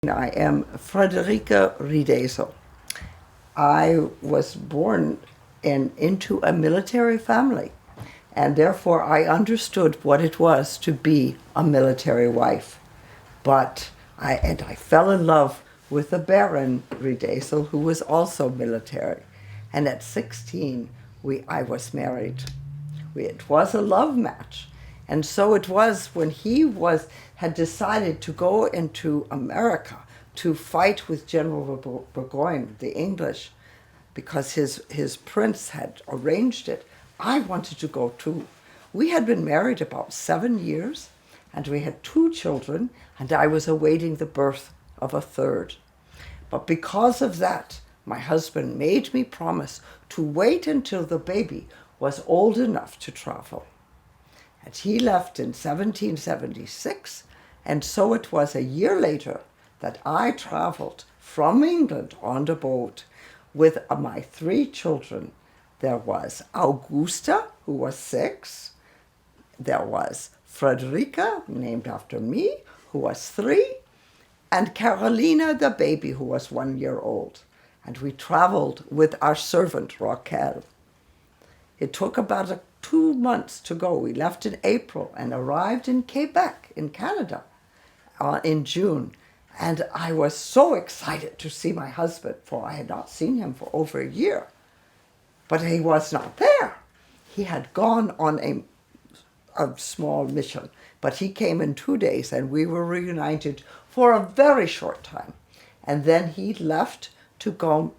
I am Frederica Riedesel. I was born into a military family, and therefore I understood what it was to be a military wife. But I fell in love with the Baron Riedesel, who was also military. And at 16, I was married. It was a love match. And so it was when had decided to go into America to fight with General Burgoyne, the English, because his prince had arranged it. I wanted to go too. We had been married about 7 years, and we had 2 children, and I was awaiting the birth of a third. But because of that, my husband made me promise to wait until the baby was old enough to travel. And he left in 1776, and so it was a year later that I traveled from England on the boat with my 3 children. There was Augusta, who was 6. There was Frederica, named after me, who was 3. And Carolina, the baby, who was 1 year old. And we traveled with our servant, Raquel. It took about 2 months to go. We left in April and arrived in Quebec, in Canada, in June. And I was so excited to see my husband, for I had not seen him for over a year. But he was not there. He had gone on a small mission, but he came in 2 days, and we were reunited for a very short time. And then he left to go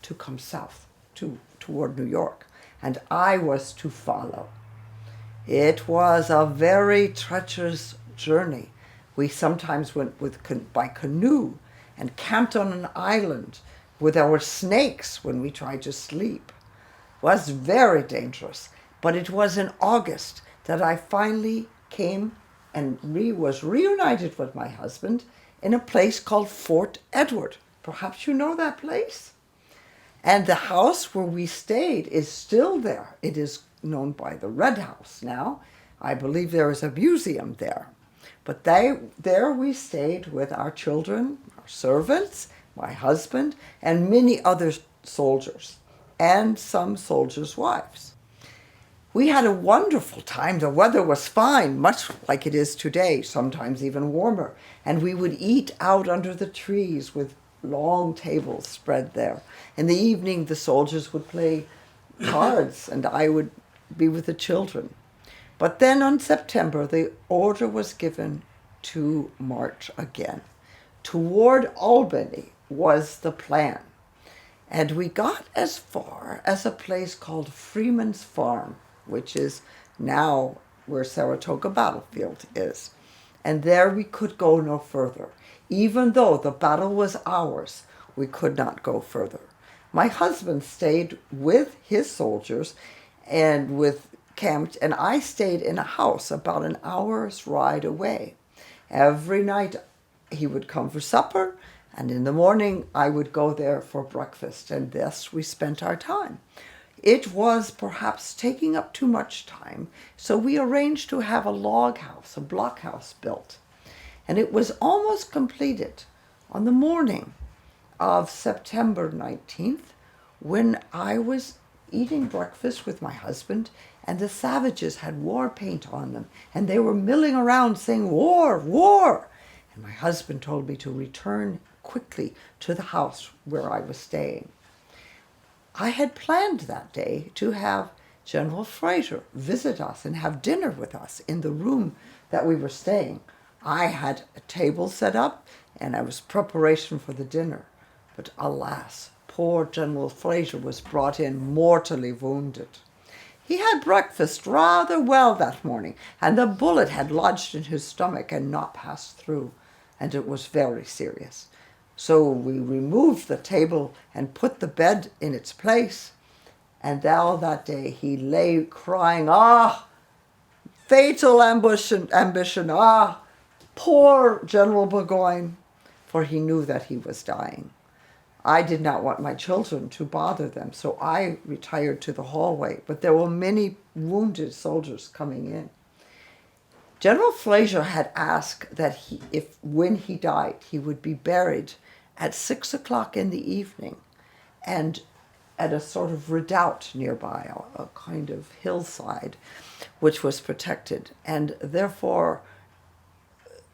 to come south, toward New York, and I was to follow. It was a very treacherous journey. We sometimes went by canoe and camped on an island with our snakes when we tried to sleep. It was very dangerous, but it was in August that I finally came and was reunited with my husband in a place called Fort Edward. Perhaps you know that place? And the house where we stayed is still there. It is known by the Red House now. I believe there is a museum there. But there we stayed with our children, our servants, my husband, and many other soldiers, and some soldiers' wives. We had a wonderful time. The weather was fine, much like it is today, sometimes even warmer. And we would eat out under the trees with long tables spread there. In the evening, the soldiers would play cards, and I would be with the children. But then on September, the order was given to march again. Toward Albany was the plan. And we got as far as a place called Freeman's Farm, which is now where Saratoga Battlefield is. And there we could go no further. Even though the battle was ours, we could not go further. My husband stayed with his soldiers and camped, and I stayed in a house about an hour's ride away. Every night he would come for supper, and in the morning I would go there for breakfast, and thus we spent our time. It was perhaps taking up too much time, so we arranged to have a log house, a block house built. And it was almost completed on the morning of September 19th when I was eating breakfast with my husband, and the savages had war paint on them, and they were milling around saying, "War, war!" And my husband told me to return quickly to the house where I was staying. I had planned that day to have General Fraser visit us and have dinner with us in the room that we were staying. I had a table set up, and I was preparation for the dinner. But alas, poor General Fraser was brought in mortally wounded. He had breakfast rather well that morning, and the bullet had lodged in his stomach and not passed through, and it was very serious. So we removed the table and put the bed in its place, and all that day he lay crying, "Ah, fatal ambition, ah, poor General Burgoyne," for he knew that he was dying. I did not want my children to bother them, so I retired to the hallway, but there were many wounded soldiers coming in. General Fraser had asked that when he died, he would be buried at 6 o'clock in the evening, and at a sort of redoubt nearby, a kind of hillside, which was protected, and therefore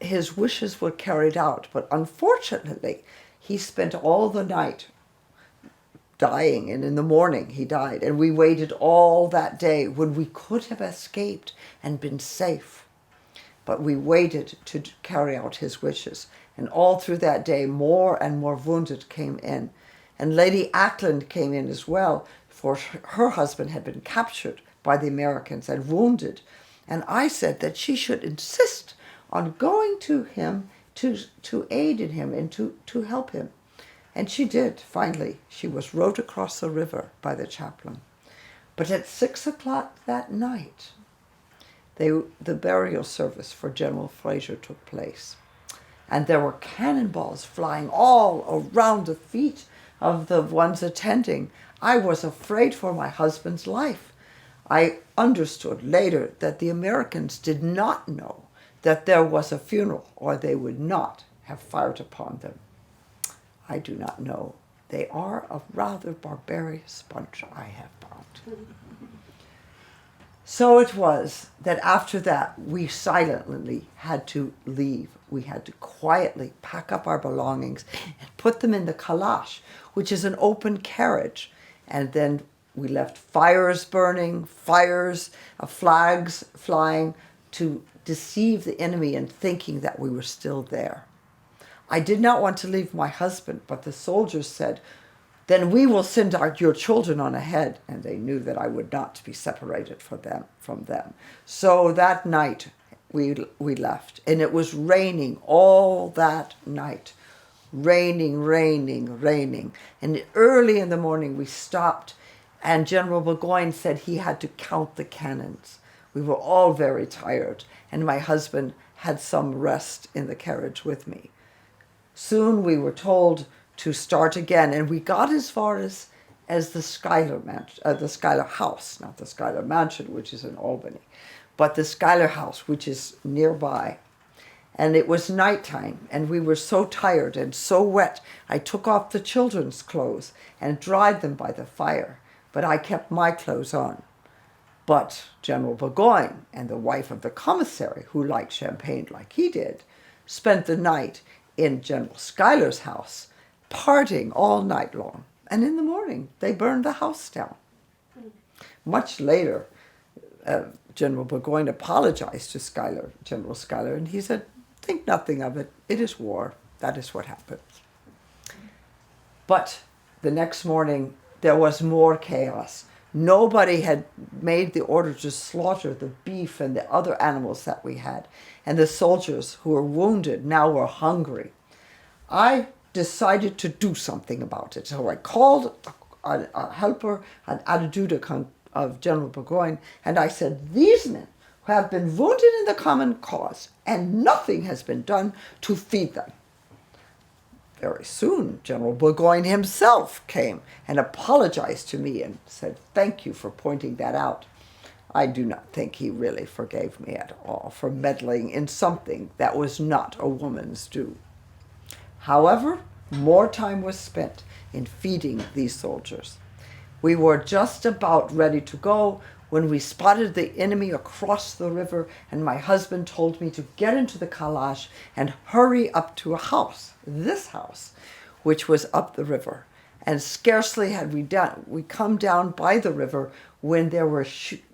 his wishes were carried out. But unfortunately, he spent all the night dying, and in the morning he died, and we waited all that day when we could have escaped and been safe. But we waited to carry out his wishes, and all through that day more and more wounded came in. And Lady Ackland came in as well, for her husband had been captured by the Americans and wounded. And I said that she should insist on going to him to aid in him and to help him. And she did, finally. She was rowed across the river by the chaplain. But at 6 o'clock that night, the burial service for General Fraser took place. And there were cannonballs flying all around the feet of the ones attending. I was afraid for my husband's life. I understood later that the Americans did not know that there was a funeral, or they would not have fired upon them. I do not know. They are a rather barbarous bunch, I have found. So it was that after that, we silently had to leave. We had to quietly pack up our belongings and put them in the calash, which is an open carriage. And then we left fires burning, flags flying, to deceive the enemy in thinking that we were still there. I did not want to leave my husband, but the soldiers said, "Then we will send your children on ahead." And they knew that I would not be separated from them. So that night we left, and it was raining all that night. Raining. And early in the morning we stopped, and General Burgoyne said he had to count the cannons. We were all very tired, and my husband had some rest in the carriage with me. Soon we were told to start again, and we got as far as the Schuyler House, not the Schuyler Mansion, which is in Albany, but the Schuyler House, which is nearby. And it was nighttime, and we were so tired and so wet, I took off the children's clothes and dried them by the fire, but I kept my clothes on. But General Burgoyne and the wife of the commissary, who liked champagne like he did, spent the night in General Schuyler's house, partying all night long. And in the morning, they burned the house down. Much later, General Burgoyne apologized to General Schuyler, and he said, "Think nothing of it. It is war. That is what happens." But the next morning, there was more chaos. Nobody had made the order to slaughter the beef and the other animals that we had. And the soldiers who were wounded now were hungry. I decided to do something about it. So I called a helper, an aide-de-camp of General Burgoyne, and I said, "These men who have been wounded in the common cause, and nothing has been done to feed them." Very soon, General Burgoyne himself came and apologized to me and said, "Thank you for pointing that out." I do not think he really forgave me at all for meddling in something that was not a woman's due. However, more time was spent in feeding these soldiers. We were just about ready to go when we spotted the enemy across the river, and my husband told me to get into the calash and hurry up to a house, this house, which was up the river. And scarcely had we come down by the river when there were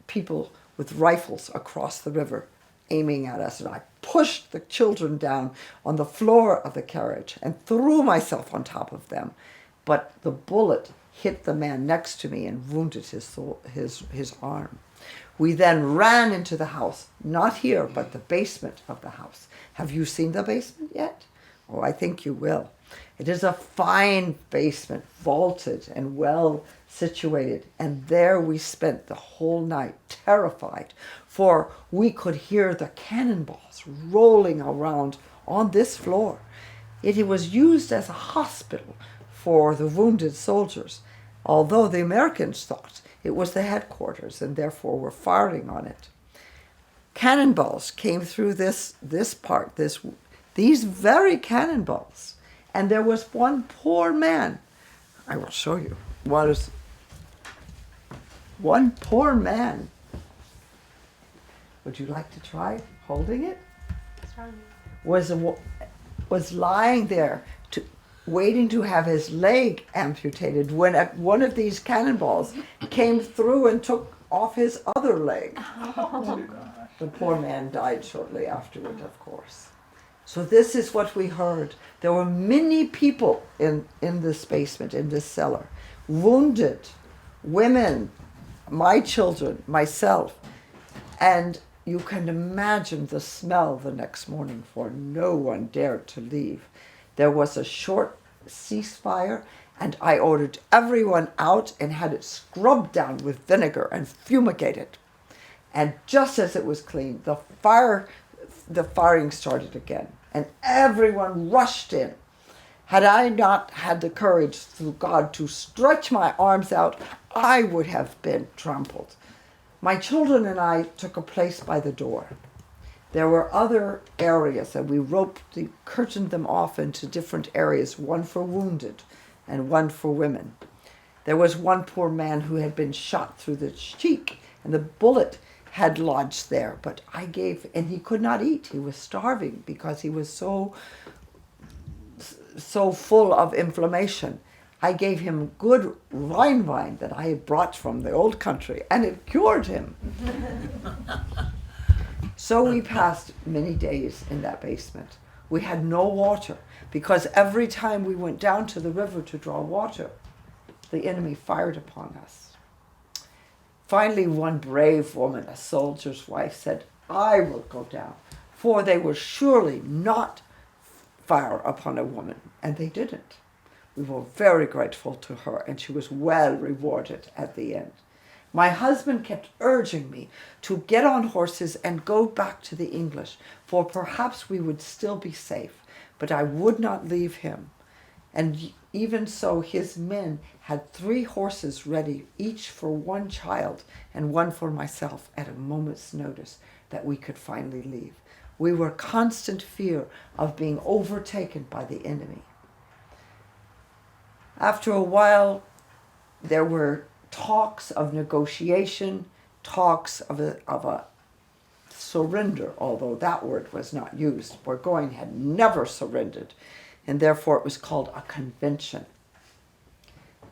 people with rifles across the river aiming at us, and I pushed the children down on the floor of the carriage and threw myself on top of them. But the bullet hit the man next to me and wounded his arm. We then ran into the house, not here, but the basement of the house. Have you seen the basement yet? Oh, I think you will. It is a fine basement, vaulted and well situated, and there we spent the whole night, terrified, for we could hear the cannonballs rolling around on this floor. It was used as a hospital for the wounded soldiers, although the Americans thought it was the headquarters and therefore were firing on it. cannonballs came through this part, these very cannonballs. And there was one poor man, I will show you, was one poor man. Would you like to try holding it? Was lying there waiting to have his leg amputated when one of these cannonballs came through and took off his other leg. Oh, the poor man died shortly afterward, of course. So this is what we heard. There were many people in this basement, in this cellar, wounded, women, my children, myself, and you can imagine the smell the next morning, for no one dared to leave. There was a short ceasefire, and I ordered everyone out and had it scrubbed down with vinegar and fumigated. And just as it was clean, the firing started again, and everyone rushed in. Had I not had the courage, through God, to stretch my arms out, I would have been trampled. My children and I took a place by the door. There were other areas, and we curtained them off into different areas, one for wounded and one for women. There was one poor man who had been shot through the cheek, and the bullet had lodged there, but and he could not eat. He was starving because he was so full of inflammation. I gave him good Rhine wine that I had brought from the old country, and it cured him. So we passed many days in that basement. We had no water, because every time we went down to the river to draw water, the enemy fired upon us. Finally, one brave woman, a soldier's wife, said, "I will go down, for they will surely not fire upon a woman." And they didn't. We were very grateful to her, and she was well rewarded at the end. My husband kept urging me to get on horses and go back to the English, for perhaps we would still be safe, but I would not leave him. And even so, his men had 3 horses ready, each for one child and one for myself, at a moment's notice that we could finally leave. We were constant fear of being overtaken by the enemy. After a while, there were talks of negotiation, talks of a surrender, although that word was not used. Burgoyne had never surrendered, and therefore it was called a convention.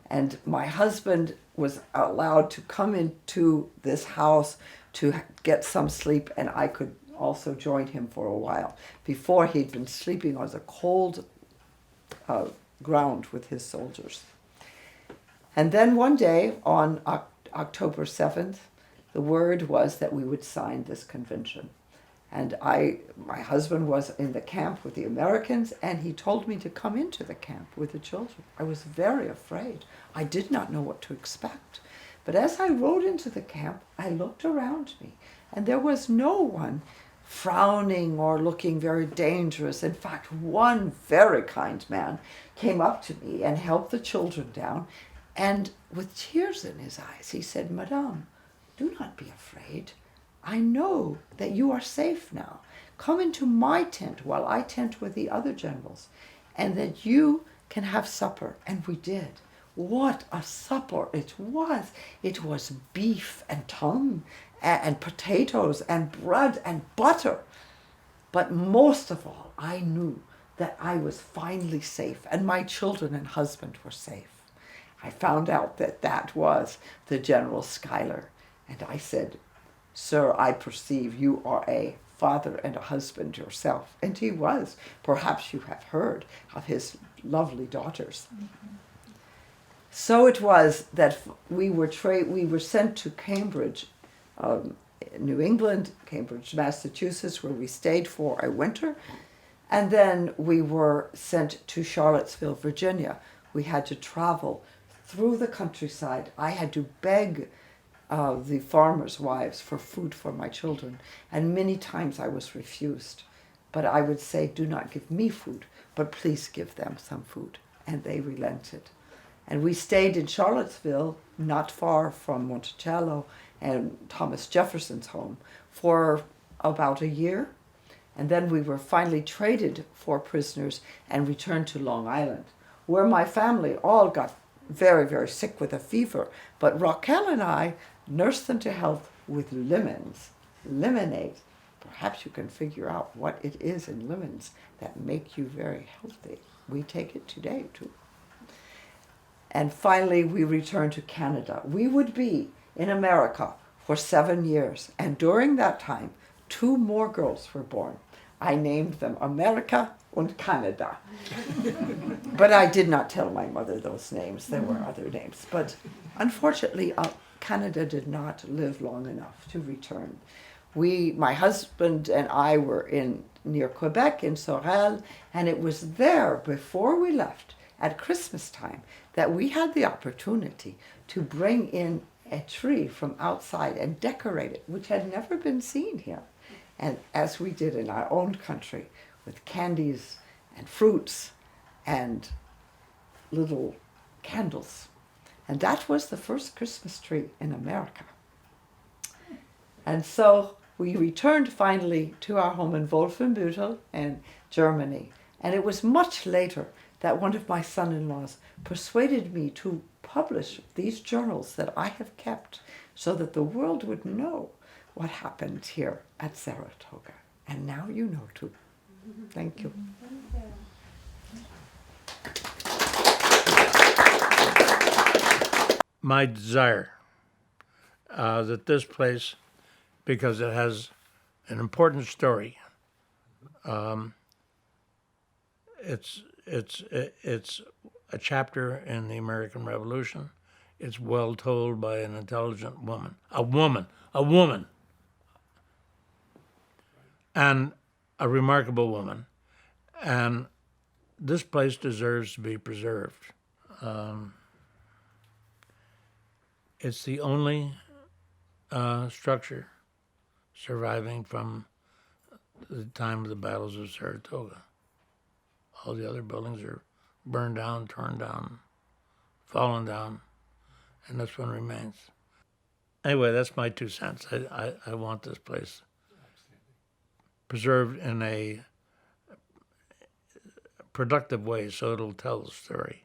And my husband was allowed to come into this house to get some sleep, and I could also join him for a while. Before, he'd been sleeping on the cold ground with his soldiers. And then one day, on October 7th, the word was that we would sign this convention. And my husband was in the camp with the Americans, and he told me to come into the camp with the children. I was very afraid. I did not know what to expect. But as I rode into the camp, I looked around me, and there was no one frowning or looking very dangerous. In fact, one very kind man came up to me and helped the children down, and with tears in his eyes, he said, "Madame, do not be afraid. I know that you are safe now. Come into my tent while I tent with the other generals, and that you can have supper." And we did. What a supper it was! It was beef and tongue and potatoes and bread and butter. But most of all, I knew that I was finally safe, and my children and husband were safe. I found out that that was the General Schuyler, and I said, "Sir, I perceive you are a father and a husband yourself." And he was. Perhaps you have heard of his lovely daughters. Mm-hmm. So it was that we were sent to Cambridge, New England, Cambridge, Massachusetts, where we stayed for a winter. And then we were sent to Charlottesville, Virginia. We had to travel through the countryside. I had to beg the farmers' wives for food for my children, and many times I was refused. But I would say, "Do not give me food, but please give them some food." And they relented. And we stayed in Charlottesville, not far from Monticello and Thomas Jefferson's home, for about a year, and then we were finally traded for prisoners and returned to Long Island, where my family all got very, very sick with a fever. But Raquel and I nursed them to health with lemonade. Perhaps you can figure out what it is in lemons that make you very healthy. We take it today too. And finally, we returned to Canada. We would be in America for 7 years. And during that time, 2 more girls were born. I named them America and Canada. But I did not tell my mother those names. There were other names. But unfortunately, Canada did not live long enough to return. My husband and I were near Quebec, in Sorel, and it was there, before we left, at Christmas time, that we had the opportunity to bring in a tree from outside and decorate it, which had never been seen here. And as we did in our own country, with candies and fruits and little candles. And that was the first Christmas tree in America. And so we returned finally to our home in Wolfenbüttel in Germany. And it was much later that one of my son-in-laws persuaded me to publish these journals that I have kept so that the world would know what happened here at Saratoga. And now you know too. Thank you. My desire that this place, because it has an important story, it's a chapter in the American Revolution. It's well told by an intelligent woman, and a remarkable woman. And this place deserves to be preserved. It's the only structure surviving from the time of the battles of Saratoga. All the other buildings are burned down, torn down, fallen down, and this one remains. Anyway, that's my 2 cents. I want this place preserved in a productive way so it'll tell the story.